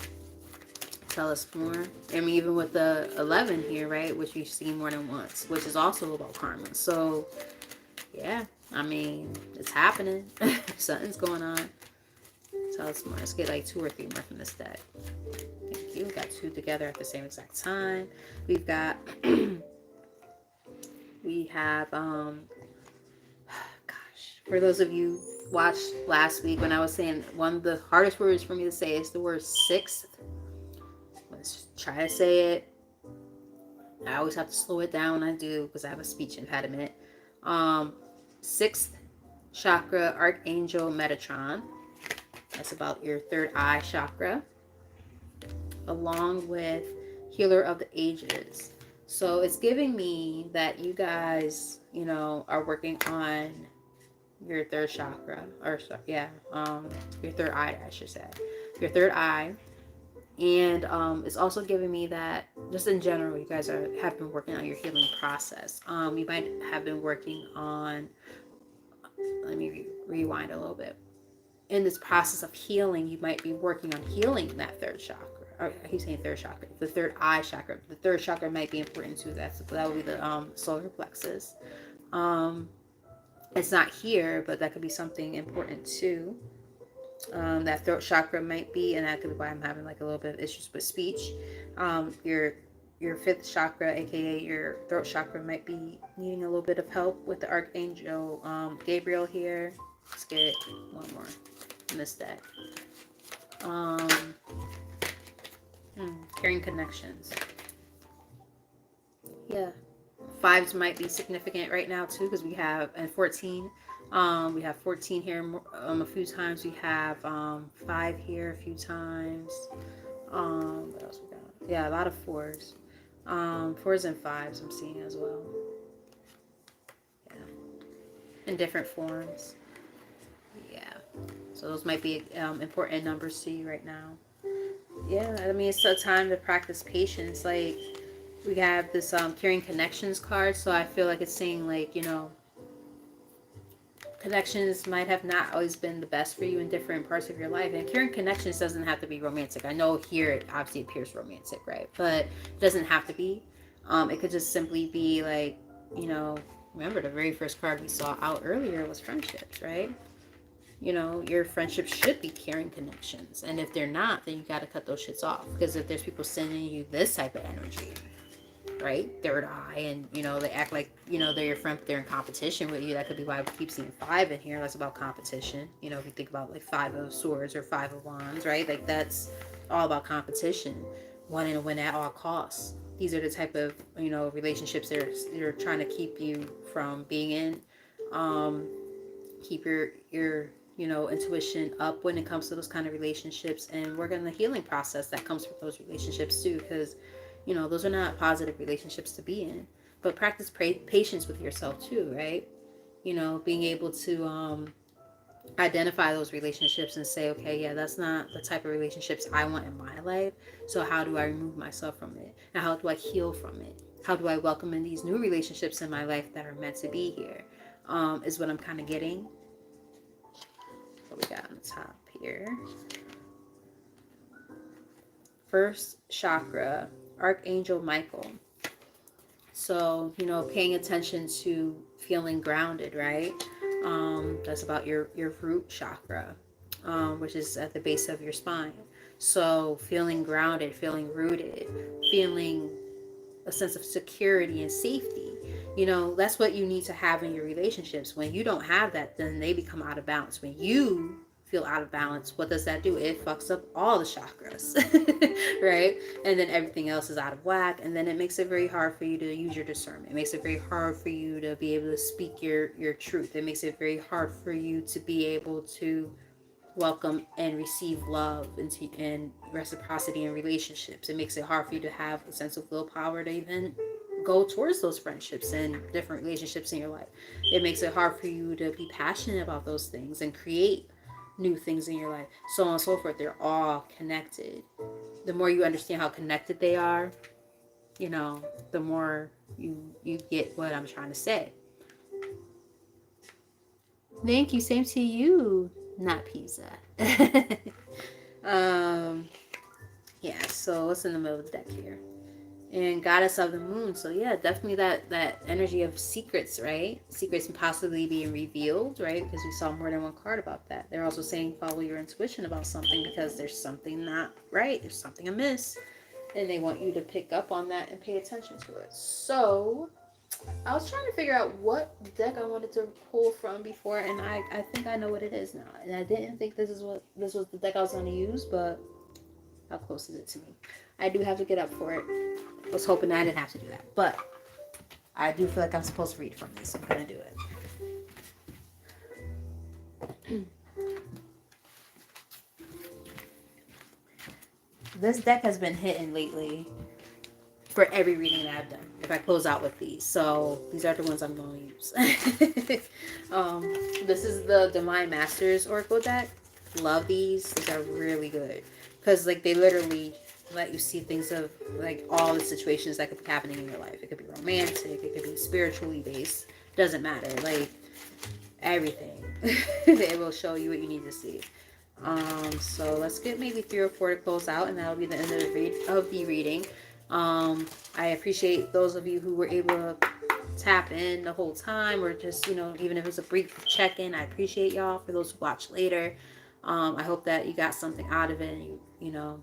Tell us more. I mean, even with the 11 here, right? Which we've seen more than once, which is also about karma. So, yeah, I mean, it's happening. Something's going on. Tell us more. Let's get like 2 or 3 more from this deck. Thank you. We got 2 together at the same exact time. We've got we have gosh, for those of you watched last week when I was saying one of the hardest words for me to say is the word sixth. Let's try to say it. I always have to slow it down when I do because I have a speech impediment. 6th chakra, Archangel Metatron. That's about your 3rd eye chakra, along with Healer of the Ages. So it's giving me that you guys, are working on your 3rd chakra, or yeah, your 3rd eye, I should say, your 3rd eye. And it's also giving me that just in general, you guys have been working on your healing process. You might have been working on, let me rewind a little bit. In this process of healing, you might be working on healing that 3rd chakra. Or I keep saying 3rd chakra, the 3rd eye chakra. The 3rd chakra might be important too. That would be the solar plexus. It's not here, but that could be something important too. That throat chakra might be, and that could be why I'm having like a little bit of issues with speech. Your 5th chakra, aka your throat chakra, might be needing a little bit of help with the Archangel Gabriel here. Let's get one more in this deck. Carrying connections. Yeah. 5s might be significant right now too, because we have, and 14, We have 14 here a few times. We have 5 here a few times. What else we got? Yeah, a lot of 4s. 4s and 5s I'm seeing as well. Yeah, in different forms. Yeah. So those might be important numbers to you right now. Yeah, I mean, it's a time to practice patience. Like, we have this carrying connections card, so I feel like it's saying, like, connections might have not always been the best for you in different parts of your life. And carrying connections doesn't have to be romantic. I know here it obviously appears romantic, right? But it doesn't have to be. It could just simply be like, you know, remember the very first card we saw out earlier was friendships, right? Your friendships should be caring connections. And if they're not, then you got to cut those shits off. Because if there's people sending you this type of energy, right? Third eye, and they act like they're your friend, but they're in competition with you. That could be why we keep seeing 5 in here. That's about competition. If you think about like 5 of swords or 5 of wands, right? Like that's all about competition, wanting to win at all costs. These are the type of relationships they're trying to keep you from being in. Keep your intuition up when it comes to those kind of relationships, and work on the healing process that comes with those relationships too, because those are not positive relationships to be in. But practice patience with yourself too, right? Being able to identify those relationships and say, okay, yeah, that's not the type of relationships I want in my life. So how do I remove myself from it? And how do I heal from it? How do I welcome in these new relationships in my life that are meant to be here? Is what I'm kind of getting. What we got on the top here? First chakra, Archangel Michael. So, paying attention to feeling grounded, right? That's about your root chakra, which is at the base of your spine. So, feeling grounded, feeling rooted, feeling a sense of security and safety. That's what you need to have in your relationships. When you don't have that, then they become out of balance. When you feel out of balance, what does that do? It fucks up all the chakras, right? And then everything else is out of whack, and then it makes it very hard for you to use your discernment. It makes it very hard for you to be able to speak your truth. It makes it very hard for you to be able to welcome and receive love and reciprocity in relationships. It makes it hard for you to have a sense of willpower to even go towards those friendships and different relationships in your life. It makes it hard for you to be passionate about those things and create new things in your life, so on and so forth. They're all connected. The more you understand how connected they are, the more you get what I'm trying to say. Thank you. Same to you. Not pizza. um yeah, so what's in the middle of the deck here? And goddess of the moon. So yeah, definitely that energy of secrets, right? Secrets possibly being revealed, right? Because we saw more than one card about that. They're also saying follow your intuition about something, because there's something not right, there's something amiss, and they want you to pick up on that and pay attention to it. So I was trying to figure out what deck I wanted to pull from before, and I think I know what it is now. And I didn't think this was the deck I was going to use, but how close is it to me? I do have to get up for it. I was hoping I didn't have to do that, but I do feel like I'm supposed to read from this, so I'm going to do it. This deck has been hitting lately for every reading that I've done, if I close out with these. So these are the ones I'm going to use. This is the Divine Masters Oracle deck. Love these. These are really good, because like they literally let you see things of like all the situations that could be happening in your life. It could be romantic, it could be spiritually based, doesn't matter, like everything. It will show you what you need to see. So let's get maybe 3 or 4 to close out, and that'll be the end of the reading. I appreciate those of you who were able to tap in the whole time, or just even if it's a brief check-in. I appreciate y'all. For those who watch later, I hope that you got something out of it and you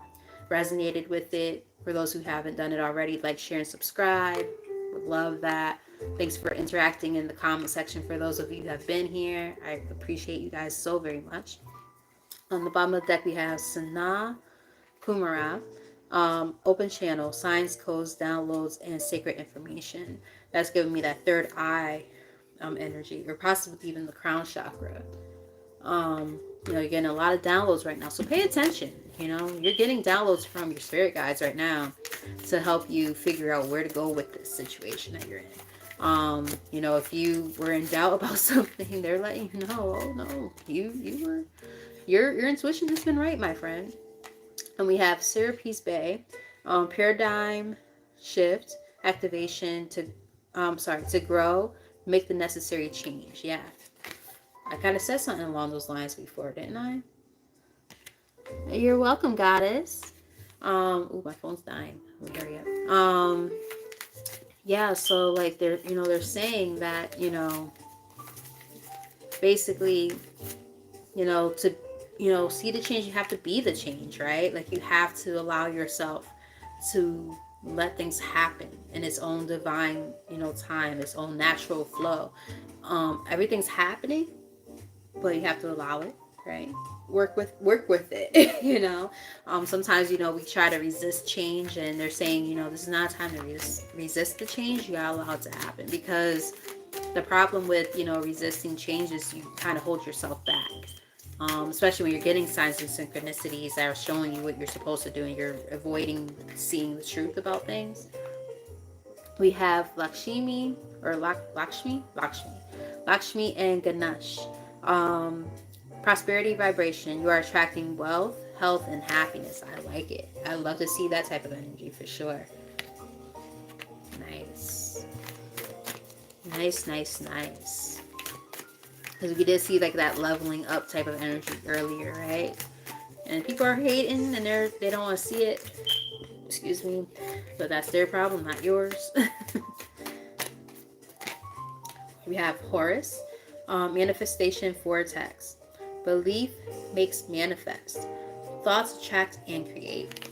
resonated with it. For those who haven't done it already, like, share, and subscribe. Would love that. Thanks for interacting in the comment section. For those of you who have been here, I appreciate you guys so very much. On the bottom of the deck, we have Sanaa Kumara, open channel, signs, codes, downloads, and sacred information. That's giving me that third eye energy, or possibly even the crown chakra. You're getting a lot of downloads right now, so pay attention. You're getting downloads from your spirit guides right now to help you figure out where to go with this situation that you're in. If you were in doubt about something, they're letting you know, oh no, your intuition has been right, my friend. And we have Syracuse Bay, paradigm shift, activation to grow, make the necessary change. Yeah, I kind of said something along those lines before, didn't I? You're welcome, goddess. My phone's dying. Hurry up. Yeah. So like they're saying that basically to see the change, you have to be the change, right? Like you have to allow yourself to let things happen in its own divine time, its own natural flow. Everything's happening, but you have to allow it, right? Work with it. Sometimes we try to resist change, and they're saying this is not a time to resist the change. You gotta allow it to happen, because the problem with resisting change is you kind of hold yourself back, especially when you're getting signs and synchronicities that are showing you what you're supposed to do, and you're avoiding seeing the truth about things. We have Lakshmi or Lakshmi and Ganesh. Prosperity vibration. You are attracting wealth, health, and happiness. I like it. I love to see that type of energy for sure. Nice. Nice. Because we did see like that leveling up type of energy earlier, right? And people are hating, and they don't want to see it. Excuse me. But that's their problem, not yours. We have Horus, manifestation vortex. Belief makes manifest. Thoughts attract and create.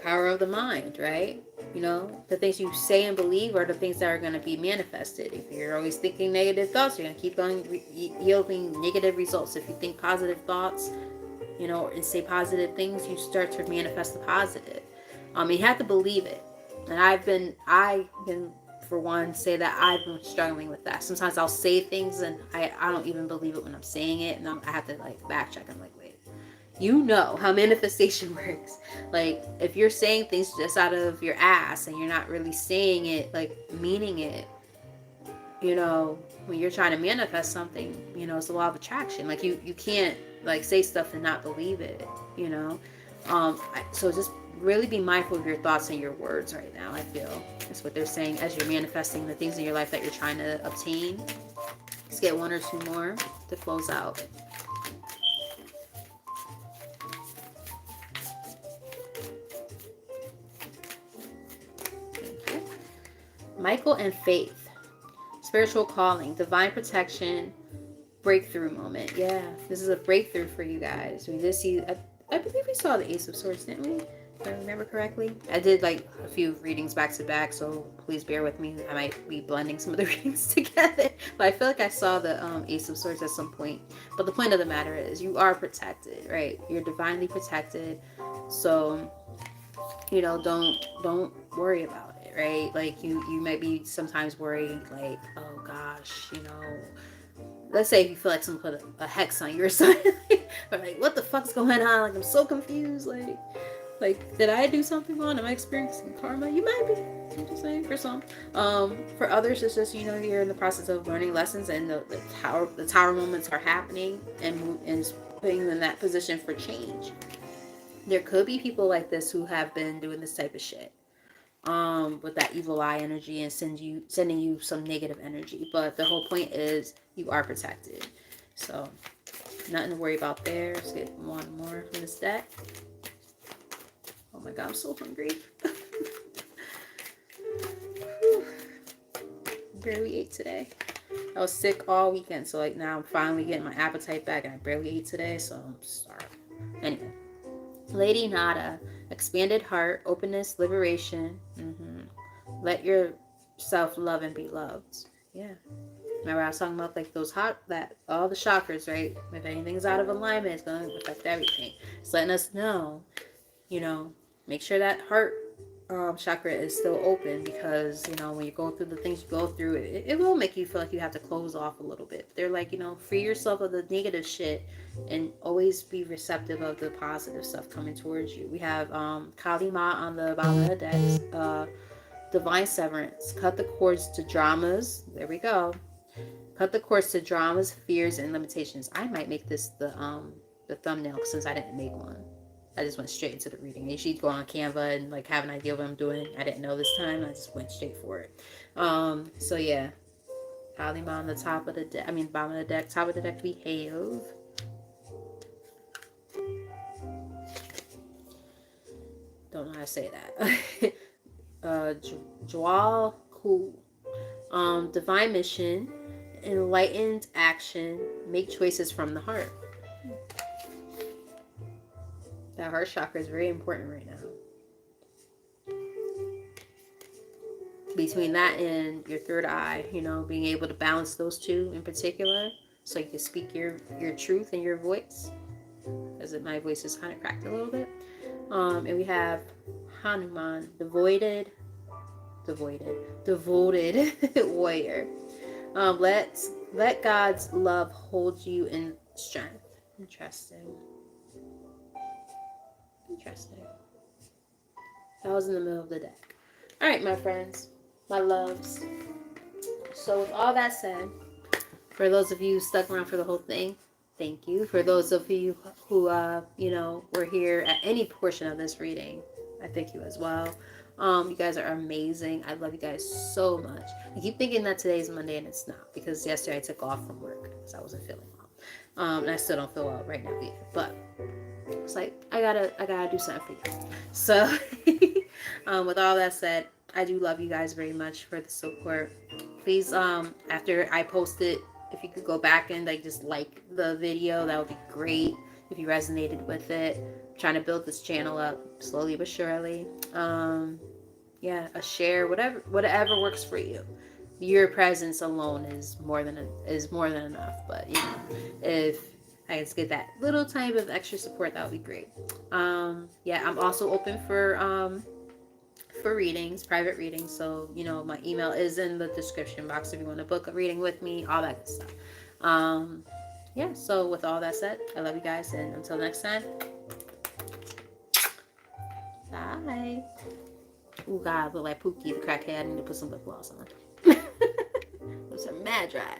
Power of the mind, right? The things you say and believe are the things that are going to be manifested. If you're always thinking negative thoughts, you're going to keep on yielding negative results. If you think positive thoughts, and say positive things, you start to manifest the positive. You have to believe it. And I can for one say that I've been struggling with that. Sometimes I'll say things and I don't even believe it when I'm saying it, and I have to like backtrack. I'm like, wait, how manifestation works. Like if you're saying things just out of your ass and you're not really saying it, like meaning it, when you're trying to manifest something, it's a law of attraction. Like you can't like say stuff and not believe it, so just really be mindful of your thoughts and your words right now. I feel that's what they're saying as you're manifesting the things in your life that you're trying to obtain. Let's get one or two more to close out. Thank you. Michael and Faith, spiritual calling, divine protection, breakthrough moment. Yeah, this is a breakthrough for you guys. We did see, I believe we saw the Ace of Swords, didn't we? If I remember correctly. I did like a few readings back to back, so please bear with me. I might be blending some of the readings together, but I feel like I saw the Ace of Swords at some point. But the point of the matter is, you are protected, right? You're divinely protected, so don't worry about it, right? Like you might be sometimes worried, like, oh gosh, let's say if you feel like someone put a hex on you or something, or like, what the fuck's going on? Like, I'm so confused. Like, did I do something wrong? Am I experiencing karma? You might be. I'm just saying, for some. For others, it's just, you're in the process of learning lessons, and the tower moments are happening, and putting them in that position for change. There could be people like this who have been doing this type of shit. With that evil eye energy and sending you some negative energy. But the whole point is you are protected. So nothing to worry about there. Let's get one more from this deck. Oh my god, I'm so hungry. Barely ate today. I was sick all weekend, so like now I'm finally getting my appetite back, and I barely ate today, so I'm starving. Anyway, Lady Nada, expanded heart, openness, liberation. Let yourself love and be loved. Yeah. Remember I was talking about like all the chakras, right? If anything's out of alignment, it's going to affect everything. It's letting us know, make sure that heart chakra is still open, because you know when you go through the things you go through, it will make you feel like you have to close off a little bit. They're like, you know, free yourself of the negative shit and always be receptive of the positive stuff coming towards you. We have Kali Ma on the bottom of the deck, divine severance, cut the cords to dramas. There we go. Cut the cords to dramas, fears, and limitations. I might make this the thumbnail since I didn't make one. I just went straight into the reading. I usually go on Canva and like have an idea of what I'm doing. I didn't know this time. I just went straight for it. So yeah, Kalima on the top of the deck. I mean, bottom of the deck. Top of the deck we have. Don't know how to say that. Jwal Cool. Divine mission, enlightened action, make choices from the heart. That heart chakra is very important right now. Between that and your third eye, you know, being able to balance those two in particular, so you can speak your truth and your voice. Because my voice is kind of cracked a little bit. And we have Hanuman, devoted warrior. Let God's love hold you in strength. Interesting. That was in the middle of the deck. All right, my friends, my loves. So with all that said, for those of you who stuck around for the whole thing, thank you. For those of you who you know, were here at any portion of this reading, I thank you as well. You guys are amazing. I love you guys so much. I keep thinking that today's Monday and it's not, because yesterday I took off from work because I wasn't feeling well. And I still don't feel well right now either. But it's like I gotta do something for you. So with all that said, I do love you guys very much for the support. Please, after I post it, if you could go back and like just like the video, that would be great. If you resonated with it, I'm trying to build this channel up slowly but surely. Yeah, a share, whatever works for you. Your presence alone is more than enough. But you know, if I just get that little tiny bit of extra support, that would be great. Yeah, I'm also open for readings, private readings. So, you know, my email is in the description box if you want to book a reading with me, all that good stuff. Yeah, so with all that said, I love you guys, and until next time, bye. Oh God, I look like Pookie the crackhead. I need to put some lip gloss on. Those are mad dry.